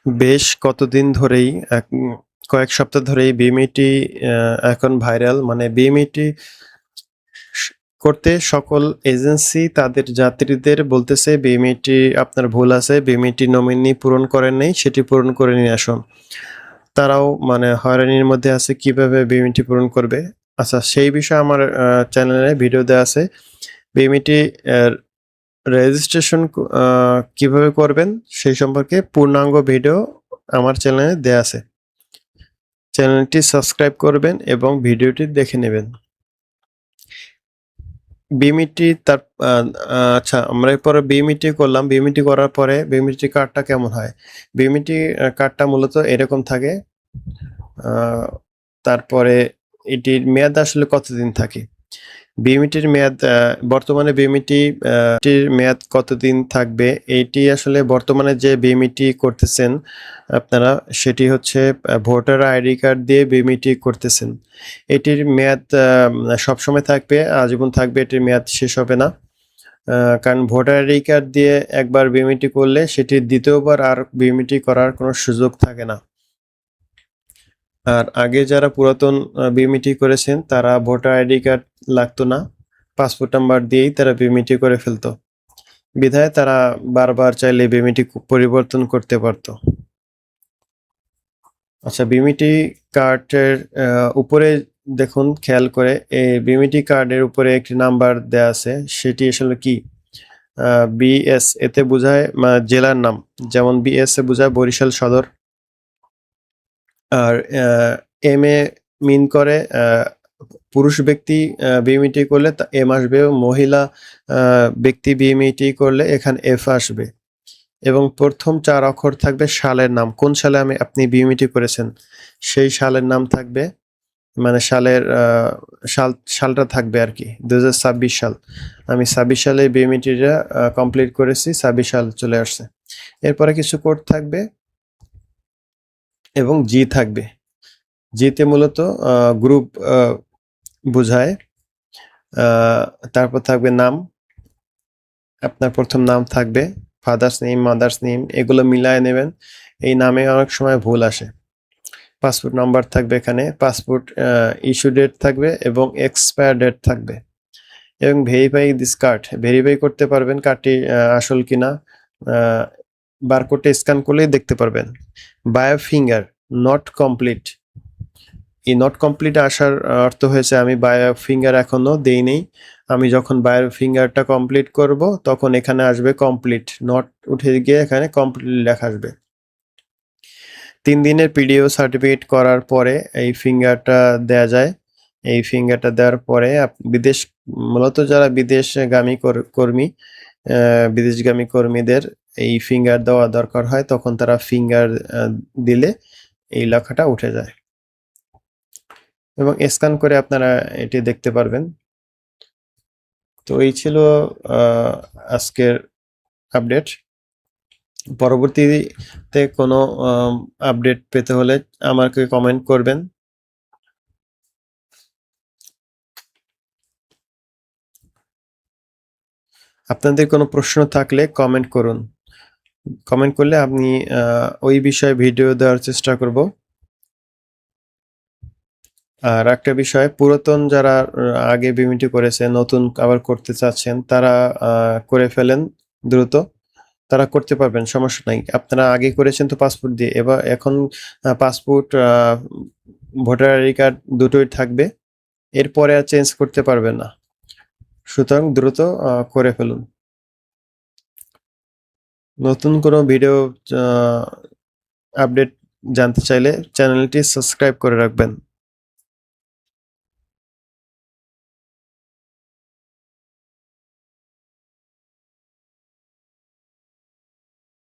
বেশ কতদিন ধরেই কয়েক সপ্তাহ ধরেই বিএমইটি এখন ভাইরাল। মানে বিএমইটি স করতে সকল এজেন্সি তাদের যাত্রীদের বলতেছে, "বিএমইটি আপনার ভুল আছে। বিএমইটি নমিনি পূরণ করেন নাই, সেটি পূরণ করে নিয়ে আসুন।" তারাও মানে হয়রানির মধ্যে আছে কিভাবে বিএমইটি পূরণ করবে। আচ্ছা, সেই বিষয়ে আমার চ্যানেলে ভিডিও দেয়া আছে। বিএমইটি এর রেজিস্ট্রেশন কিভাবে করবেন সেই সম্পর্কে পূর্ণাঙ্গ ভিডিও আমার চ্যানেলে দেয়া আছে। চ্যানেলটি সাবস্ক্রাইব করবেন এবং ভিডিওটি দেখে নেবেন। বিএমইটি তার আ আ আচ্ছা, আমরা এরপরে বিএমইটি করলাম। বিএমইটি করার পরে বিএমইটি কার্ডটা কেমন হয়? বিএমইটি কার্ডটা মূলত এরকম থাকে। আ তারপরে এটির মেয়াদ আসলে কতদিন থাকে? বিএমইটির মেয়াদ বর্তমানে বিএমইটি টির মেয়াদ কতদিন থাকবে? এটি আসলে বর্তমানে যে বিএমইটি করতেছেন আপনারা, সেটি হচ্ছে ভোটার আইডি কার্ড দিয়ে বিএমইটি করতেছেন। এটির মেয়াদ সবসময় থাকবে, আজীবন থাকবে। এটির মেয়াদ শেষ হবে না। আ কারণ ভোটার আইডি কার্ড দিয়ে একবার বিএমইটি করলে সেটি দ্বিতীয়বার আর বিএমইটি করার কোনো সুযোগ থাকে না। আর আগে যারা পুরাতন বিএমইটি করেছেন তারা ভোটার আইডি কার্ড লাগতো না। পাসপোর্ট নাম্বার দিয়েই তারা বিএমইটি করে ফেলত। বিধায় তারা বারবার চাইলে বিএমইটি পরিবর্তন করতে পারত। আচ্ছা, বিএমইটি কার্ডের উপরে দেখুন খেয়াল করে, এই বিএমইটি কার্ডের উপরে একটি নাম্বার দেয়া আছে। সেটি আসলে কি? আ বিএস এতে বোঝায় জেলার নাম। যেমন বিএস এ বোঝায় বরিশাল সদর। আর এম এ মিন করে পুরুষ ব্যক্তি বিএমইটি করলে এম আসবে। মহিলা আ ব্যক্তি বিএমইটি করলে এখানে এফ আসবে। এবং ১ম ৪ অক্ষর থাকবে সালের নাম। কোন সালে আপনি বিএমইটি করেছেন, সেই সালের নাম থাকবে। মানে সালের সালটা থাকবে আরকি। ২০২৬ সাল। আমি ২৬ সালে বিএমইটিটা কমপ্লিট করেছি। ২৬ সাল চলে আসছে। এরপরে কিছু কোড থাকবে এবং জি থাকবে। জিতে মূলত গ্রুপ বুঝায়। আ তারপর থাকবে নাম। আপনার ১ম নাম থাকবে, ফাদার্স নেম, মাদার্স নেম এগুলো মিলায়ে নেবেন। এই নামে অনেক সময় ভুল আসে। পাসপোর্ট নাম্বার থাকবে এখানে, পাসপোর্ট ইস্যু ডেট থাকবে এবং এক্সপায়ার ডেট থাকবে। এবং ভেরিফাই দিস কার্ড, ভেরিফাই করতে পারবেন কার্ডটি আসল কিনা। আ বারকোডটা স্ক্যান করলেই দেখতে পারবেন। Bio finger not complete. এই নট কমপ্লিট আসার অর্থ হয়েছে আমি বায়ো ফিঙ্গার এখনো দেই নাই। আমি যখন বায়ো ফিঙ্গারটা কমপ্লিট করব তখন এখানে আসবে কমপ্লিট। নট উঠে গিয়ে এখানে কমপ্লিট লেখা আসবে। ৩ দিনের পিডিও সার্টিফিকেট করার পরে এই ফিঙ্গারটা দেয়া যায়। এই ফিঙ্গারটা দেওয়ার পরে মূলত যারা বিদেশগামী কর্মী, বিদেশগামী কর্মীদের এই ফিঙ্গার দেওয়া দরকার হয়। তখন তারা ফিঙ্গার দিলে এই লেখাটা উঠে যায়। এবং স্ক্যান করে আপনারা এটি দেখতে পারবেন। তো এই ছিল আ আজকের আপডেট। পরবর্তীতে কোনো আপডেট পেতে হলে আমাকে কমেন্ট করবেন। আপনাদের কোনো প্রশ্ন থাকলে কমেন্ট করুন। কমেন্ট করলে আমি ওই বিষয়ে ভিডিও দেওয়ার চেষ্টা করব। আর একটা বিষয়, পুরাতন যারা আগে বিএমইটি করেছেন, নতুন আবার করতে চাচ্ছেন, তারা আ করে ফেলেন দ্রুত। তারা করতে পারবেন, সমস্যা নাই। আপনারা আগে করেছেন তো পাসপোর্ট দিয়ে। এখন পাসপোর্ট, ভোটার আইডি কার্ড দুটোই থাকবে। এরপরে আর চেঞ্জ করতে পারবেন না। সুতরাং দ্রুত করে ফেলুন। নতুন কোনো ভিডিও আ আপডেট জানতে চাইলে চ্যানেলটি সাবস্ক্রাইব করে রাখবেন।